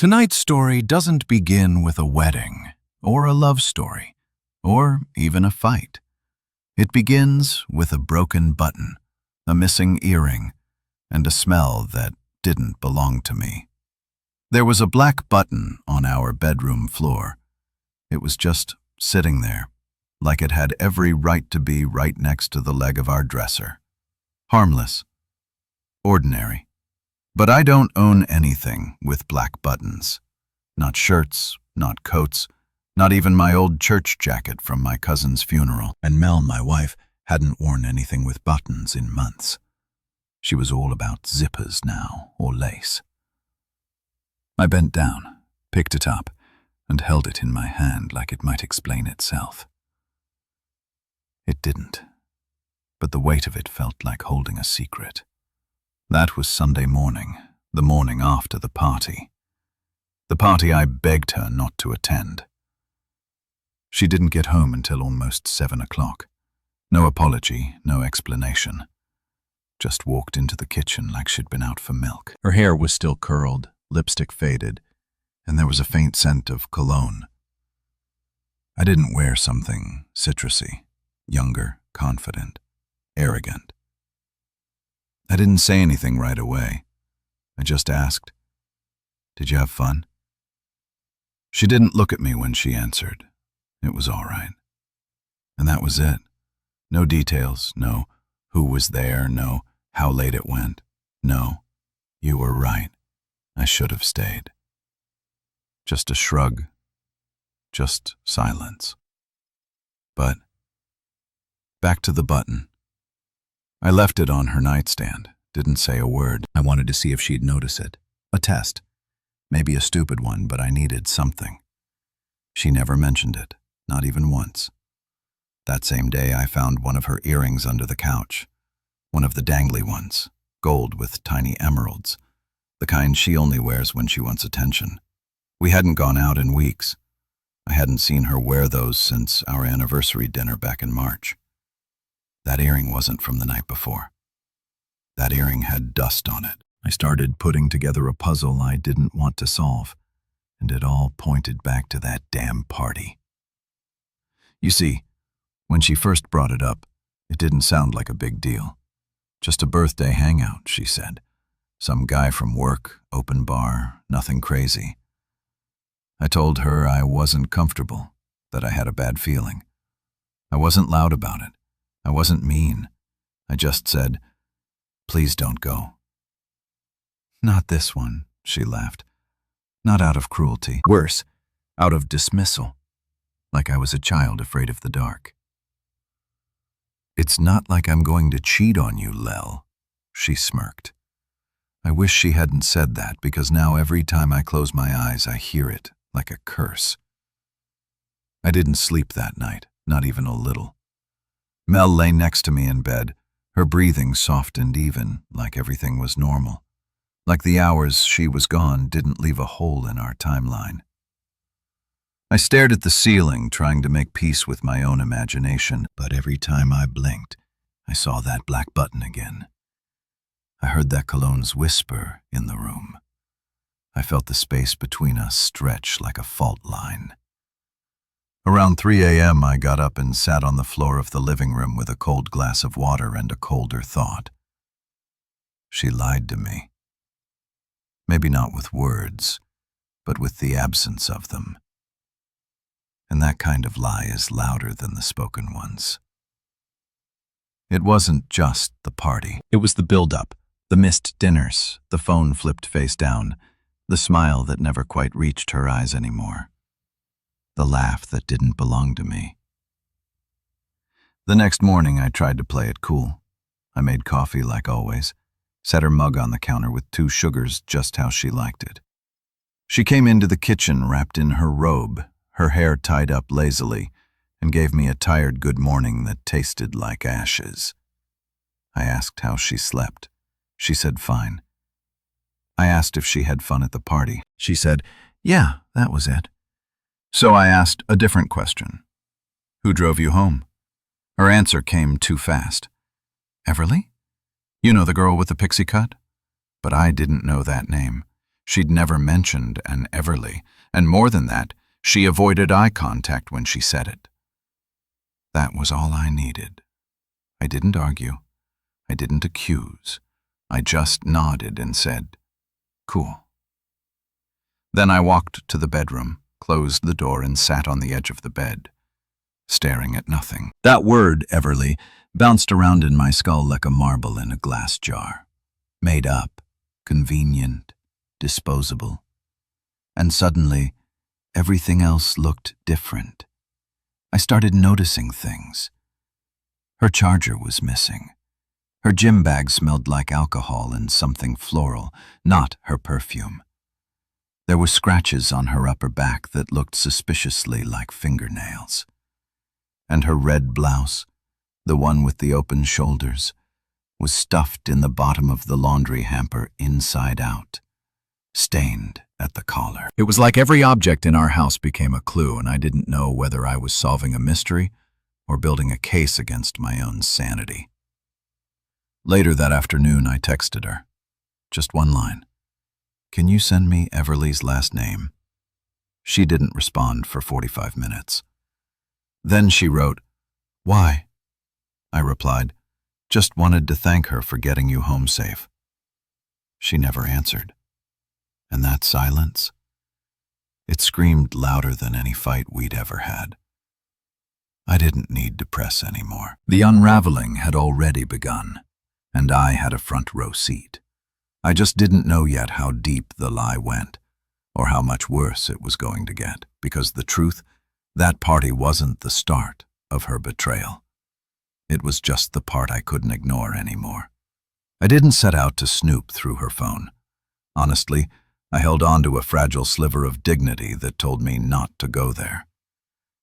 Tonight's story doesn't begin with a wedding, or a love story, or even a fight. It begins with a broken button, a missing earring, and a smell that didn't belong to me. There was a black button on our bedroom floor. It was just sitting there, like it had every right to be right next to the leg of our dresser. Harmless. Ordinary. But I don't own anything with black buttons. Not shirts, not coats, not even my old church jacket from my cousin's funeral. And Mel, my wife, hadn't worn anything with buttons in months. She was all about zippers now, or lace. I bent down, picked it up, and held it in my hand like it might explain itself. It didn't, but the weight of it felt like holding a secret. That was Sunday morning, the morning after the party. The party I begged her not to attend. She didn't get home until almost 7 o'clock. No apology, no explanation. Just walked into the kitchen like she'd been out for milk. Her hair was still curled, lipstick faded, and there was a faint scent of cologne. I didn't wear something citrusy, younger, confident, arrogant. I didn't say anything right away. I just asked, "Did you have fun?" She didn't look at me when she answered. It was all right. And that was it. No details, no who was there, no how late it went. No, you were right. I should have stayed. Just a shrug. Just silence. But back to the button. I left it on her nightstand, didn't say a word. I wanted to see if she'd notice it. A test. Maybe a stupid one, but I needed something. She never mentioned it, not even once. That same day, I found one of her earrings under the couch. One of the dangly ones, gold with tiny emeralds, the kind she only wears when she wants attention. We hadn't gone out in weeks. I hadn't seen her wear those since our anniversary dinner back in March. That earring wasn't from the night before. That earring had dust on it. I started putting together a puzzle I didn't want to solve, and it all pointed back to that damn party. You see, when she first brought it up, it didn't sound like a big deal. Just a birthday hangout, she said. Some guy from work, open bar, nothing crazy. I told her I wasn't comfortable, that I had a bad feeling. I wasn't loud about it. I wasn't mean. I just said, "Please don't go." "Not this one," she laughed. "Not out of cruelty. Worse, out of dismissal. Like I was a child afraid of the dark." "It's not like I'm going to cheat on you, Lel," she smirked. I wish she hadn't said that, because now every time I close my eyes I hear it, like a curse. I didn't sleep that night, not even a little. Mel lay next to me in bed, her breathing soft and even, like everything was normal. Like the hours she was gone didn't leave a hole in our timeline. I stared at the ceiling, trying to make peace with my own imagination, but every time I blinked, I saw that black button again. I heard that cologne's whisper in the room. I felt the space between us stretch like a fault line. Around 3 a.m., I got up and sat on the floor of the living room with a cold glass of water and a colder thought. She lied to me. Maybe not with words, but with the absence of them. And that kind of lie is louder than the spoken ones. It wasn't just the party. It was the build-up, the missed dinners, the phone flipped face down, the smile that never quite reached her eyes anymore. The laugh that didn't belong to me. The next morning, I tried to play it cool. I made coffee like always, set her mug on the counter with 2 sugars just how she liked it. She came into the kitchen wrapped in her robe, her hair tied up lazily, and gave me a tired good morning that tasted like ashes. I asked how she slept. She said fine. I asked if she had fun at the party. She said, "Yeah, that was it." So I asked a different question. "Who drove you home?" Her answer came too fast. "Everly? You know, the girl with the pixie cut?" But I didn't know that name. She'd never mentioned an Everly, and more than that, she avoided eye contact when she said it. That was all I needed. I didn't argue. I didn't accuse. I just nodded and said, "Cool." Then I walked to the bedroom, closed the door, and sat on the edge of the bed, staring at nothing. That word, Everly, bounced around in my skull like a marble in a glass jar. Made up, convenient, disposable. And suddenly, everything else looked different. I started noticing things. Her charger was missing. Her gym bag smelled like alcohol and something floral, not her perfume. There were scratches on her upper back that looked suspiciously like fingernails. And her red blouse, the one with the open shoulders, was stuffed in the bottom of the laundry hamper inside out, stained at the collar. It was like every object in our house became a clue, and I didn't know whether I was solving a mystery or building a case against my own sanity. Later that afternoon, I texted her. Just one line. "Can you send me Everly's last name?" She didn't respond for 45 minutes. Then she wrote, "Why?" I replied, "Just wanted to thank her for getting you home safe." She never answered. And that silence, it screamed louder than any fight we'd ever had. I didn't need to press anymore. The unraveling had already begun, and I had a front row seat. I just didn't know yet how deep the lie went, or how much worse it was going to get, because the truth, that party wasn't the start of her betrayal. It was just the part I couldn't ignore anymore. I didn't set out to snoop through her phone. Honestly, I held on to a fragile sliver of dignity that told me not to go there.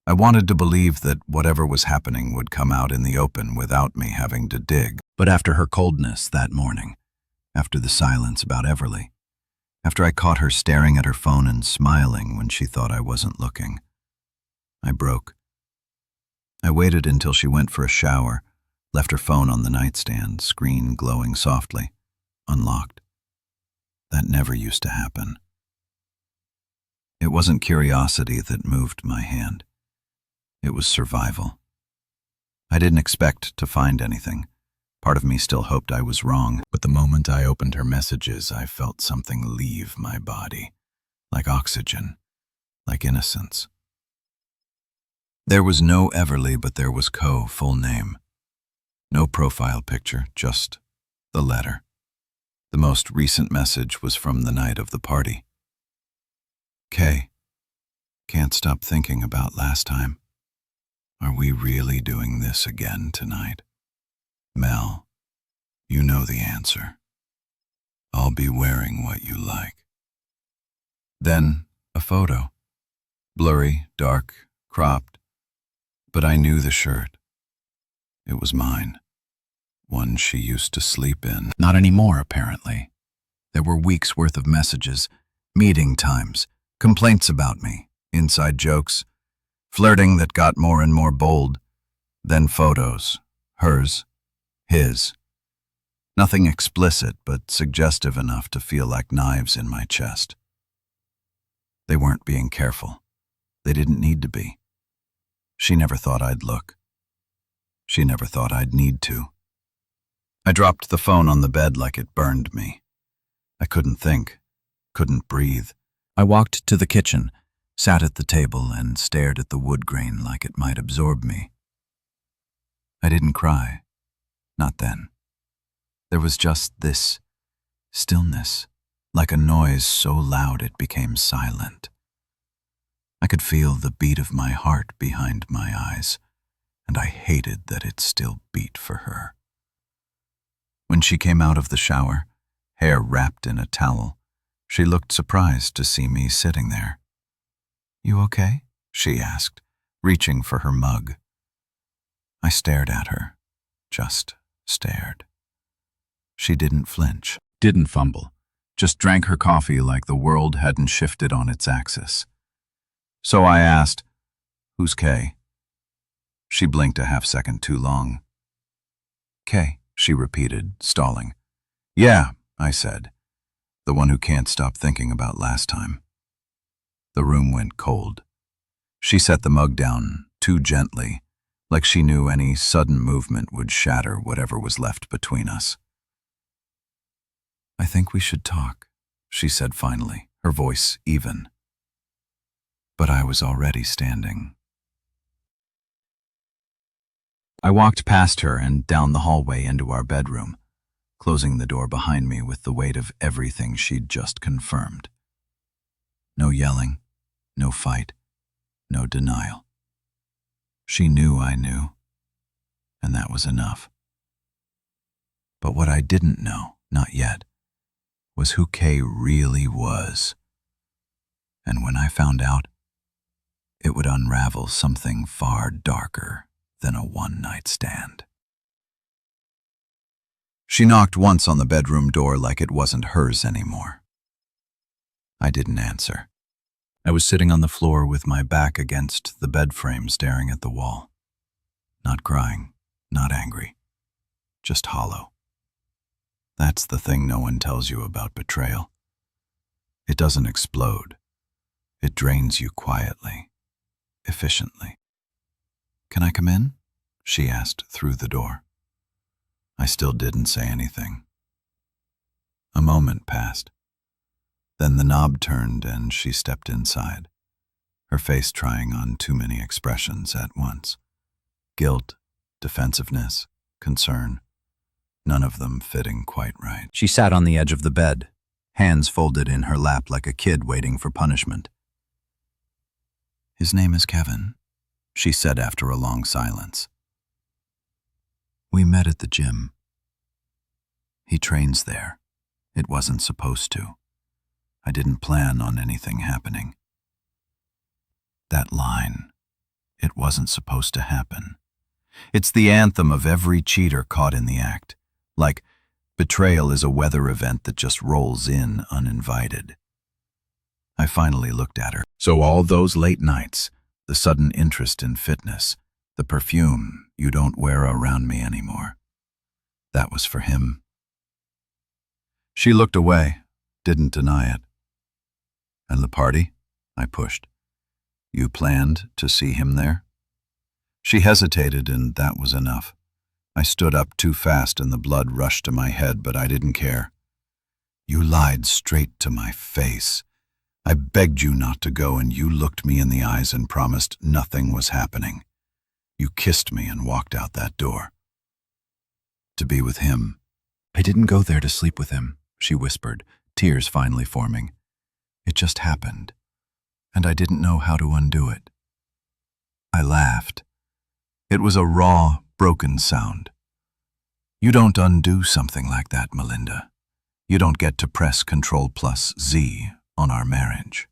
I wanted to believe that whatever was happening would come out in the open without me having to dig. But after her coldness that morning, after the silence about Everly, after I caught her staring at her phone and smiling when she thought I wasn't looking, I broke. I waited until she went for a shower, left her phone on the nightstand, screen glowing softly, unlocked. That never used to happen. It wasn't curiosity that moved my hand. It was survival. I didn't expect to find anything. Part of me still hoped I was wrong, but the moment I opened her messages, I felt something leave my body, like oxygen, like innocence. There was no Everly, but there was Co, full name. No profile picture, just the letter. The most recent message was from the night of the party. "K, can't stop thinking about last time. Are we really doing this again tonight? Mel, you know the answer. I'll be wearing what you like." Then a photo. Blurry, dark, cropped. But I knew the shirt. It was mine. One she used to sleep in. Not anymore, apparently. There were weeks' worth of messages, meeting times, complaints about me, inside jokes, flirting that got more and more bold, then photos, hers, his. Nothing explicit, but suggestive enough to feel like knives in my chest. They weren't being careful. They didn't need to be. She never thought I'd look. She never thought I'd need to. I dropped the phone on the bed like it burned me. I couldn't think, couldn't breathe. I walked to the kitchen, sat at the table, and stared at the wood grain like it might absorb me. I didn't cry. Not then. There was just this stillness, like a noise so loud it became silent. I could feel the beat of my heart behind my eyes, and I hated that it still beat for her. When she came out of the shower, hair wrapped in a towel, she looked surprised to see me sitting there. "You okay?" she asked, reaching for her mug. I stared at her, just stared. She didn't flinch, didn't fumble, just drank her coffee like the world hadn't shifted on its axis. So I asked, "Who's Kay?" She blinked a half-second too long. "Kay," she repeated, stalling. "Yeah," I said. the one who can't stop thinking about last time. The room went cold. She set the mug down too gently, like she knew any sudden movement would shatter whatever was left between us. "I think we should talk," she said finally, her voice even. But I was already standing. I walked past her and down the hallway into our bedroom, closing the door behind me with the weight of everything she'd just confirmed. No yelling, no fight, no denial. She knew I knew, and that was enough. But what I didn't know, not yet, was who Kay really was. And when I found out, it would unravel something far darker than a one-night stand. She knocked once on the bedroom door like it wasn't hers anymore. I didn't answer. I was sitting on the floor with my back against the bed frame staring at the wall. Not crying, not angry, just hollow. That's the thing no one tells you about betrayal. It doesn't explode. It drains you quietly, efficiently. "Can I come in?" she asked through the door. I still didn't say anything. A moment passed. Then the knob turned and she stepped inside, her face trying on too many expressions at once. Guilt, defensiveness, concern, none of them fitting quite right. She sat on the edge of the bed, hands folded in her lap like a kid waiting for punishment. "His name is Kevin," she said after a long silence. "We met at the gym. He trains there. It wasn't supposed to. I didn't plan on anything happening. That line, it wasn't supposed to happen. It's the anthem of every cheater caught in the act. Like, betrayal is a weather event that just rolls in uninvited." I finally looked at her. "So all those late nights, the sudden interest in fitness, the perfume you don't wear around me anymore, that was for him?" She looked away, didn't deny it. "And the party?" I pushed. "You planned to see him there?" She hesitated, and that was enough. I stood up too fast and the blood rushed to my head, but I didn't care. "You lied straight to my face. I begged you not to go, and you looked me in the eyes and promised nothing was happening. You kissed me and walked out that door. To be with him." "I didn't go there to sleep with him," she whispered, tears finally forming. "It just happened, and I didn't know how to undo it." I laughed. It was a raw, broken sound. "You don't undo something like that, Melinda. You don't get to press Control+Z on our marriage."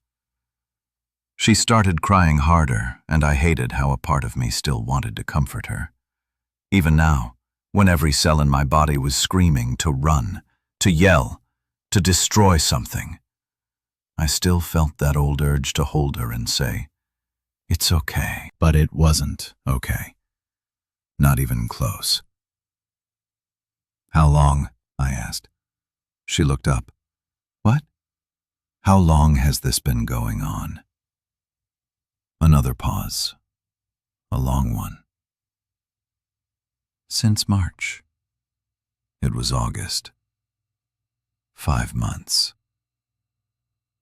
She started crying harder, and I hated how a part of me still wanted to comfort her. Even now, when every cell in my body was screaming to run, to yell, to destroy something, I still felt that old urge to hold her and say, "It's okay." But it wasn't okay. Not even close. "How long?" I asked. She looked up. "What?" "How long has this been going on?" Another pause. A long one. "Since March." It was August. 5 months.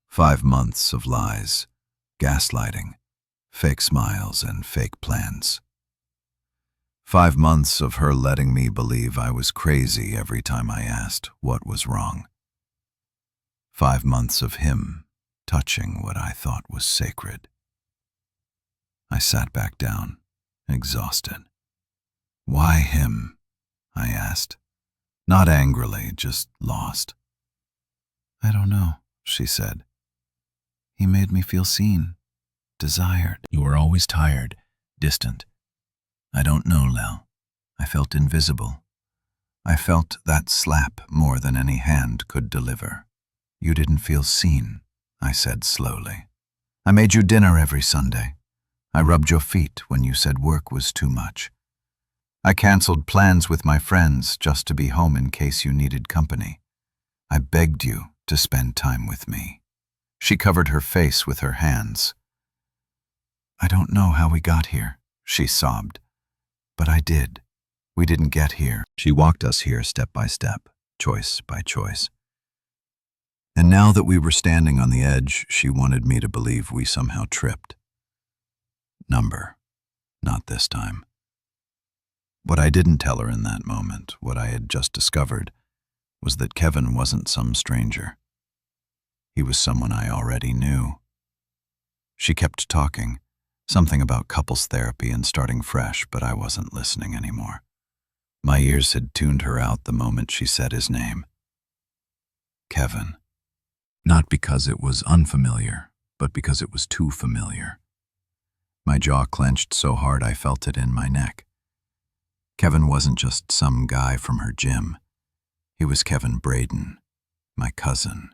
5 months of lies, gaslighting, fake smiles, and fake plans. 5 months of her letting me believe I was crazy every time I asked what was wrong. 5 months of him touching what I thought was sacred. I sat back down, exhausted. "Why him?" I asked. Not angrily, just lost. "I don't know," she said. "He made me feel seen, desired." "You were always tired, distant." "I don't know, Lel. I felt invisible. I felt that slap more than any hand could deliver." "You didn't feel seen," I said slowly. "I made you dinner every Sunday. I rubbed your feet when you said work was too much. I canceled plans with my friends just to be home in case you needed company. I begged you to spend time with me. She covered her face with her hands. "I don't know how we got here," she sobbed. "But I did. We didn't get here." She walked us here step by step, choice by choice. And now that we were standing on the edge, she wanted me to believe we somehow tripped. Number. Not this time. What I didn't tell her in that moment, what I had just discovered, was that Kevin wasn't some stranger. He was someone I already knew. She kept talking, something about couples therapy and starting fresh, but I wasn't listening anymore. My ears had tuned her out the moment she said his name. Kevin. Not because it was unfamiliar, but because it was too familiar. My jaw clenched so hard I felt it in my neck. Kevin wasn't just some guy from her gym. He was Kevin Braden, my cousin.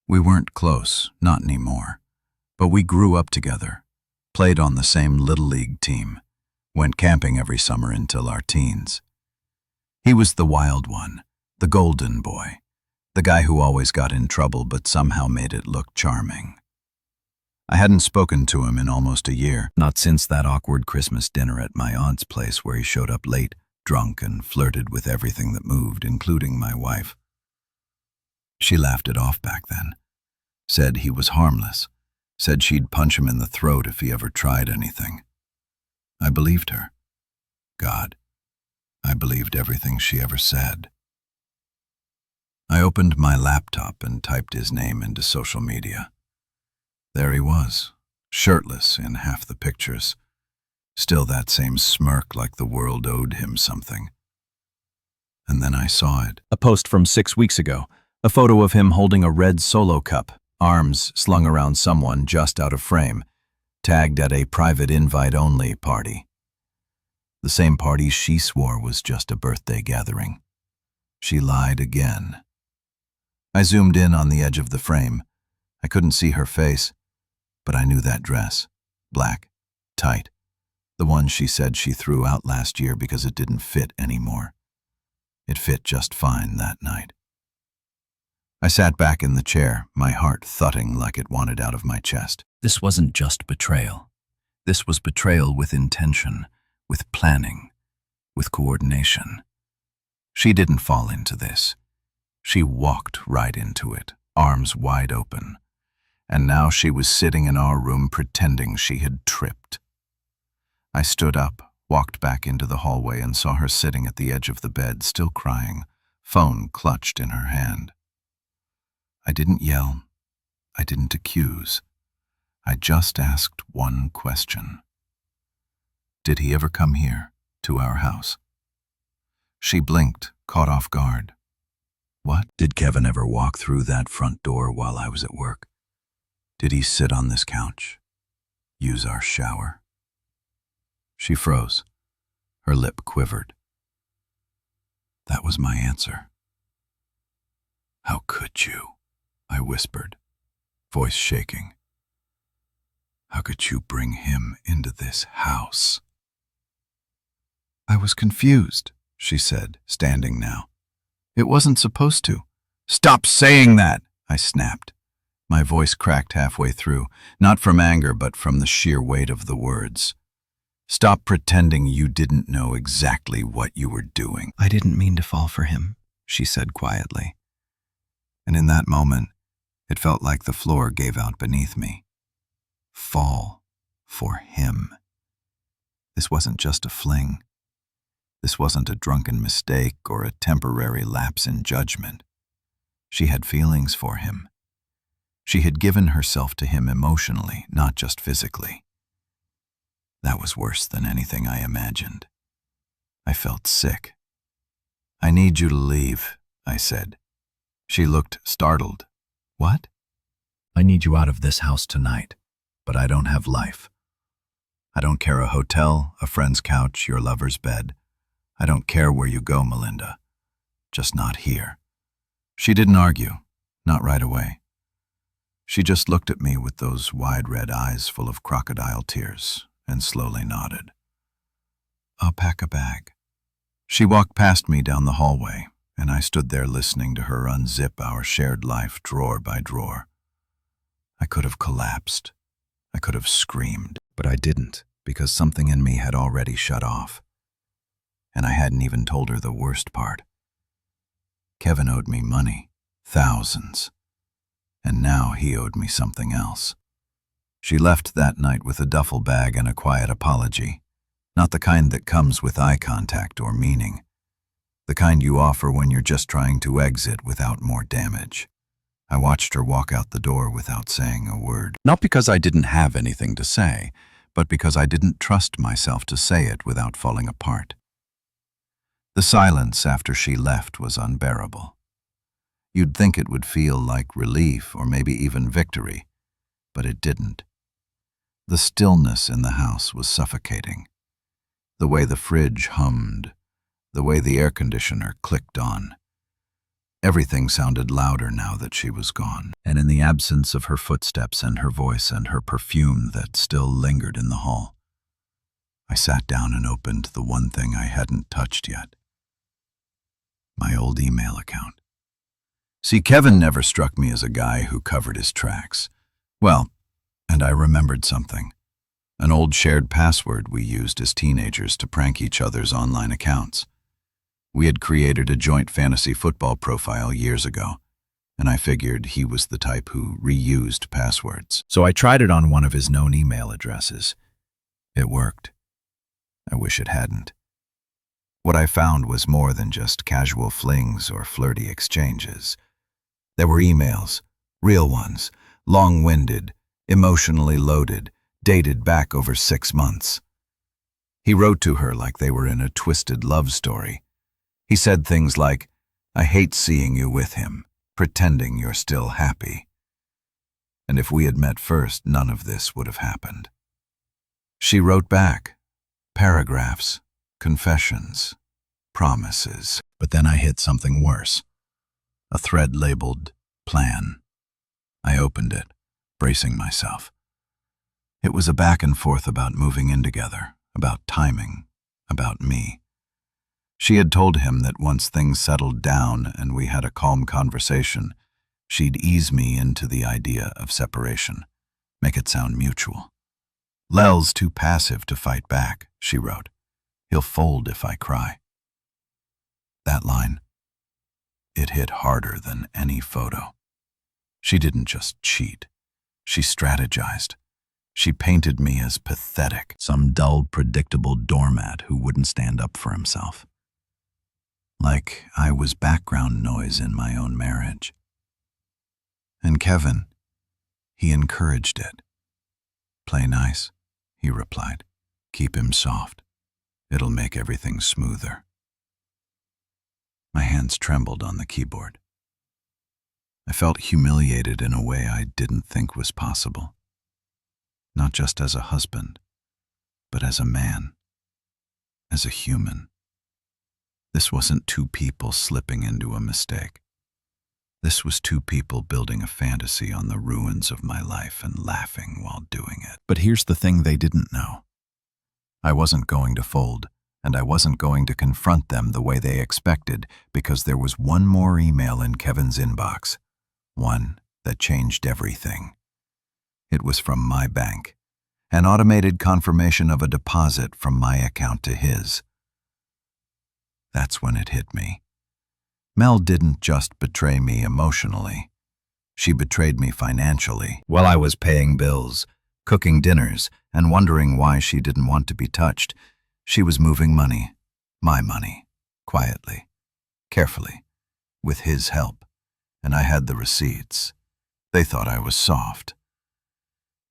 We weren't close, not anymore, but we grew up together, played on the same Little League team, went camping every summer until our teens. He was the wild one, the golden boy, the guy who always got in trouble but somehow made it look charming. I hadn't spoken to him in almost a year, not since that awkward Christmas dinner at my aunt's place where he showed up late, drunk, and flirted with everything that moved, including my wife. She laughed it off back then, said he was harmless, said she'd punch him in the throat if he ever tried anything. I believed her. God, I believed everything she ever said. I opened my laptop and typed his name into social media. There he was, shirtless in half the pictures, still that same smirk like the world owed him something. And then I saw it. A post from 6 weeks ago, a photo of him holding a red Solo cup, arms slung around someone just out of frame, tagged at a private invite-only party. The same party she swore was just a birthday gathering. She lied again. I zoomed in on the edge of the frame. I couldn't see her face, but I knew that dress, black, tight, the one she said she threw out last year because it didn't fit anymore. It fit just fine that night. I sat back in the chair, my heart thudding like it wanted out of my chest. This wasn't just betrayal. This was betrayal with intention, with planning, with coordination. She didn't fall into this. She walked right into it, arms wide open. And now she was sitting in our room pretending she had tripped. I stood up, walked back into the hallway, and saw her sitting at the edge of the bed, still crying, phone clutched in her hand. I didn't yell. I didn't accuse. I just asked one question. Did he ever come here, to our house? She blinked, caught off guard. What? Did Kevin ever walk through that front door while I was at work? Did he sit on this couch? Use our shower? She froze. Her lip quivered. That was my answer. How could you? I whispered, voice shaking. How could you bring him into this house? I was confused, she said, standing now. It wasn't supposed to. Stop saying that, I snapped. My voice cracked halfway through, not from anger, but from the sheer weight of the words. Stop pretending you didn't know exactly what you were doing. I didn't mean to fall for him, she said quietly. And in that moment, it felt like the floor gave out beneath me. Fall for him. This wasn't just a fling. This wasn't a drunken mistake or a temporary lapse in judgment. She had feelings for him. She had given herself to him emotionally, not just physically. That was worse than anything I imagined. I felt sick. I need you to leave, I said. She looked startled. What? I need you out of this house tonight, but I don't have life. I don't care a hotel, a friend's couch, your lover's bed. I don't care where you go, Melinda. Just not here. She didn't argue, not right away. She just looked at me with those wide red eyes full of crocodile tears and slowly nodded. I'll pack a bag. She walked past me down the hallway, and I stood there listening to her unzip our shared life drawer by drawer. I could have collapsed. I could have screamed, but I didn't, because something in me had already shut off. And I hadn't even told her the worst part. Kevin owed me money, thousands, and now he owed me something else. She left that night with a duffel bag and a quiet apology, not the kind that comes with eye contact or meaning, the kind you offer when you're just trying to exit without more damage. I watched her walk out the door without saying a word. Not because I didn't have anything to say, but because I didn't trust myself to say it without falling apart. The silence after she left was unbearable. You'd think it would feel like relief or maybe even victory, but it didn't. The stillness in the house was suffocating. The way the fridge hummed, the way the air conditioner clicked on. Everything sounded louder now that she was gone, and in the absence of her footsteps and her voice and her perfume that still lingered in the hall, I sat down and opened the one thing I hadn't touched yet. My old email account. See, Kevin never struck me as a guy who covered his tracks. Well, and I remembered something. An old shared password we used as teenagers to prank each other's online accounts. We had created a joint fantasy football profile years ago, and I figured he was the type who reused passwords. So I tried it on one of his known email addresses. It worked. I wish it hadn't. What I found was more than just casual flings or flirty exchanges. There were emails, real ones, long-winded, emotionally loaded, dated back over 6 months. He wrote to her like they were in a twisted love story. He said things like, "I hate seeing you with him, pretending you're still happy." And if we had met first, none of this would have happened. She wrote back, paragraphs, confessions, promises. But then I hit something worse. A thread labeled plan. I opened it, bracing myself. It was a back and forth about moving in together, about timing, about me. She had told him that once things settled down and we had a calm conversation, she'd ease me into the idea of separation, make it sound mutual. "Lel's too passive to fight back," she wrote. "He'll fold if I cry." That line, it hit harder than any photo. She didn't just cheat. She strategized. She painted me as pathetic, some dull, predictable doormat who wouldn't stand up for himself. Like I was background noise in my own marriage. And Kevin, he encouraged it. "Play nice," he replied. "Keep him soft. It'll make everything smoother." My hands trembled on the keyboard. I felt humiliated in a way I didn't think was possible. Not just as a husband, but as a man, as a human. This wasn't two people slipping into a mistake. This was two people building a fantasy on the ruins of my life and laughing while doing it. But here's the thing they didn't know. I wasn't going to fold, and I wasn't going to confront them the way they expected, because there was one more email in Kevin's inbox. One that changed everything. It was from my bank. An automated confirmation of a deposit from my account to his. That's when it hit me. Mel didn't just betray me emotionally. She betrayed me financially. While I was paying bills, cooking dinners, and wondering why she didn't want to be touched, she was moving money, my money, quietly, carefully, with his help, and I had the receipts. They thought I was soft.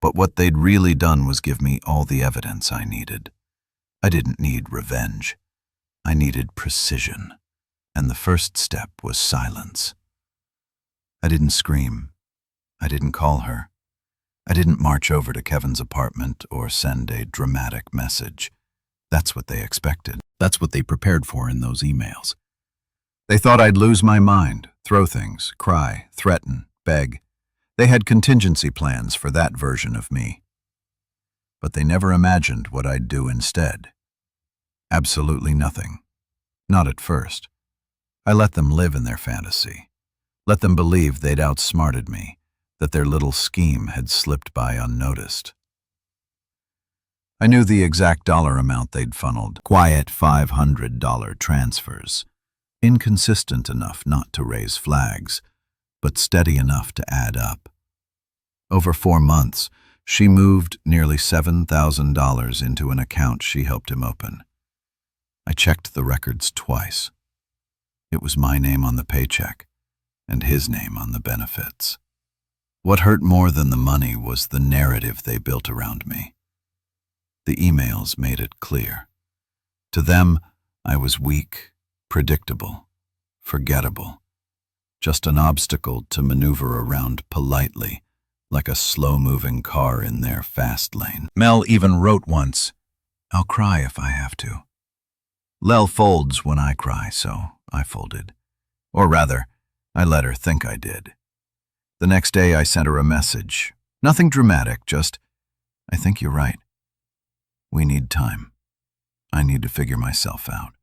But what they'd really done was give me all the evidence I needed. I didn't need revenge. I needed precision, and the first step was silence. I didn't scream. I didn't call her. I didn't march over to Kevin's apartment or send a dramatic message. That's what they expected. That's what they prepared for in those emails. They thought I'd lose my mind, throw things, cry, threaten, beg. They had contingency plans for that version of me. But they never imagined what I'd do instead. Absolutely nothing. Not at first. I let them live in their fantasy. Let them believe they'd outsmarted me, that their little scheme had slipped by unnoticed. I knew the exact dollar amount they'd funneled, quiet $500 transfers, inconsistent enough not to raise flags, but steady enough to add up. Over 4 months, she moved nearly $7,000 into an account she helped him open. I checked the records twice. It was my name on the paycheck and his name on the benefits. What hurt more than the money was the narrative they built around me. The emails made it clear. To them, I was weak, predictable, forgettable, just an obstacle to maneuver around politely, like a slow-moving car in their fast lane. Mel even wrote once, "I'll cry if I have to." Lel folds when I cry, so I folded. Or rather, I let her think I did. The next day I sent her a message. Nothing dramatic, just, "I think you're right. We need time. I need to figure myself out."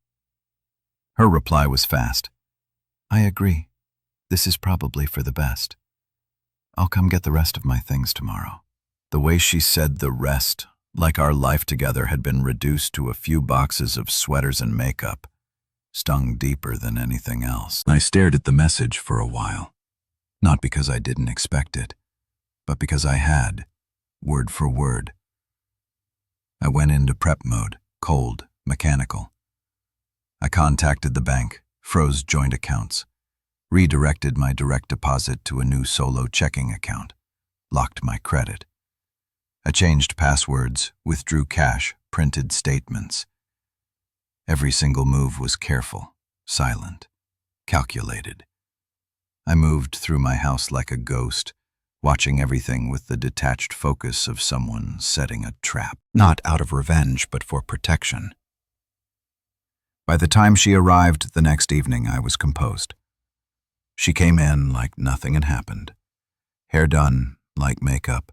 Her reply was fast. "I agree. This is probably for the best. I'll come get the rest of my things tomorrow." The way she said the rest, like our life together had been reduced to a few boxes of sweaters and makeup, stung deeper than anything else. I stared at the message for a while, not because I didn't expect it, but because I had, word for word. I went into prep mode, cold, mechanical. I contacted the bank, froze joint accounts, redirected my direct deposit to a new solo checking account, locked my credit. I changed passwords, withdrew cash, printed statements. Every single move was careful, silent, calculated. I moved through my house like a ghost, watching everything with the detached focus of someone setting a trap, not out of revenge but for protection. By the time she arrived the next evening, I was composed. She came in like nothing had happened. Hair done, light makeup.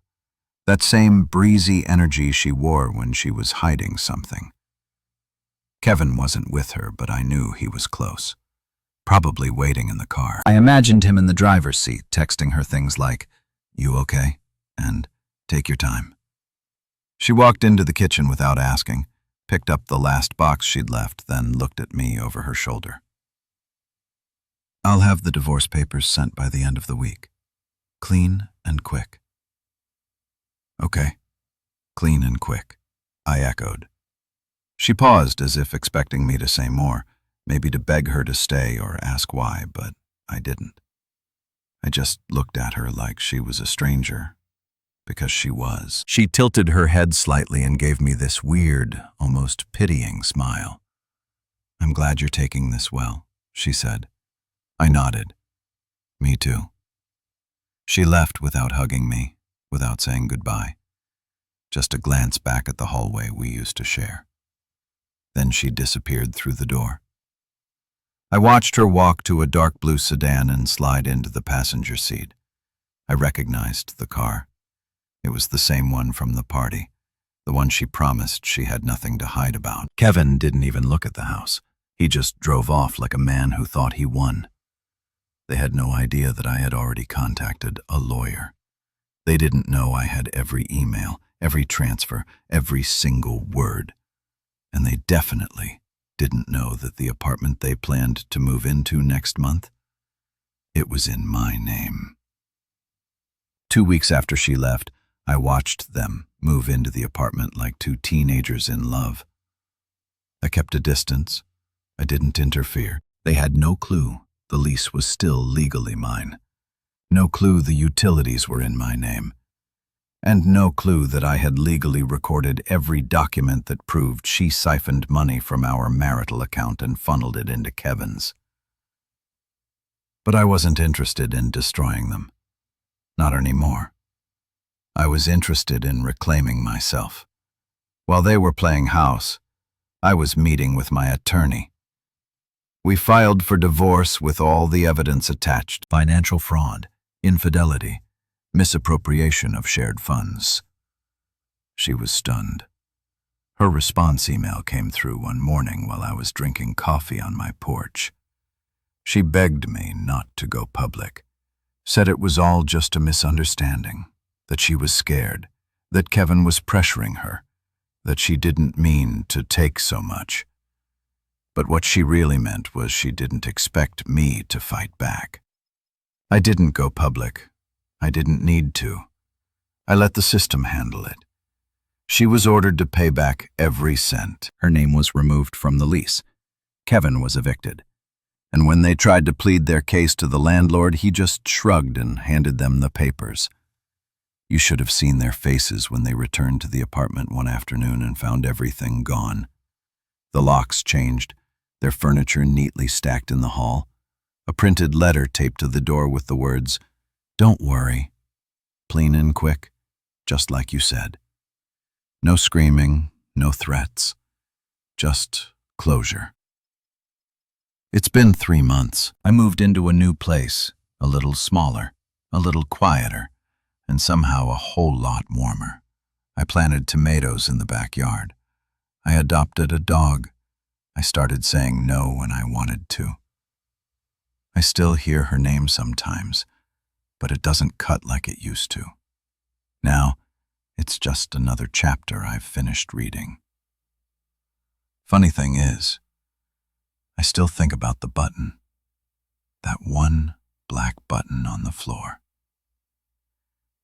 That same breezy energy she wore when she was hiding something. Kevin wasn't with her, but I knew he was close. Probably waiting in the car. I imagined him in the driver's seat, texting her things like, "You okay?" and "Take your time." She walked into the kitchen without asking, picked up the last box she'd left, then looked at me over her shoulder. "I'll have the divorce papers sent by the end of the week. Clean and quick." "Okay, clean and quick," I echoed. She paused as if expecting me to say more, maybe to beg her to stay or ask why, but I didn't. I just looked at her like she was a stranger, because she was. She tilted her head slightly and gave me this weird, almost pitying smile. "I'm glad you're taking this well," she said. I nodded. "Me too." She left without hugging me, without saying goodbye. Just a glance back at the hallway we used to share. Then she disappeared through the door. I watched her walk to a dark blue sedan and slide into the passenger seat. I recognized the car. It was the same one from the party, the one she promised she had nothing to hide about. Kevin didn't even look at the house. He just drove off like a man who thought he won. They had no idea that I had already contacted a lawyer. They didn't know I had every email, every transfer, every single word. And they definitely didn't know that the apartment they planned to move into next month, it was in my name. 2 weeks after she left, I watched them move into the apartment like two teenagers in love. I kept a distance. I didn't interfere. They had no clue the lease was still legally mine. No clue the utilities were in my name. And no clue that I had legally recorded every document that proved she siphoned money from our marital account and funneled it into Kevin's. But I wasn't interested in destroying them. Not anymore. I was interested in reclaiming myself. While they were playing house, I was meeting with my attorney. We filed for divorce with all the evidence attached: financial fraud, infidelity, misappropriation of shared funds. She was stunned. Her response email came through one morning while I was drinking coffee on my porch. She begged me not to go public, said it was all just a misunderstanding, that she was scared, that Kevin was pressuring her, that she didn't mean to take so much. But what she really meant was she didn't expect me to fight back. I didn't go public. I didn't need to. I let the system handle it. She was ordered to pay back every cent. Her name was removed from the lease. Kevin was evicted. And when they tried to plead their case to the landlord, he just shrugged and handed them the papers. You should have seen their faces when they returned to the apartment one afternoon and found everything gone. The locks changed, their furniture neatly stacked in the hall, a printed letter taped to the door with the words, "Don't worry. Clean and quick, just like you said." No screaming, no threats, just closure. It's been 3 months. I moved into a new place, a little smaller, a little quieter, and somehow a whole lot warmer. I planted tomatoes in the backyard. I adopted a dog. I started saying no when I wanted to. I still hear her name sometimes, but it doesn't cut like it used to. Now, it's just another chapter I've finished reading. Funny thing is, I still think about the button, that one black button on the floor.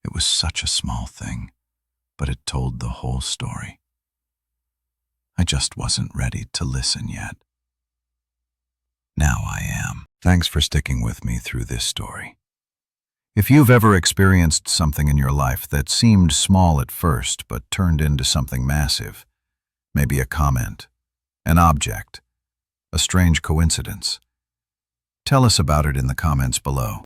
It was such a small thing, but it told the whole story. I just wasn't ready to listen yet. Now I am. Thanks for sticking with me through this story. If you've ever experienced something in your life that seemed small at first but turned into something massive, maybe a comment, an object, a strange coincidence, tell us about it in the comments below.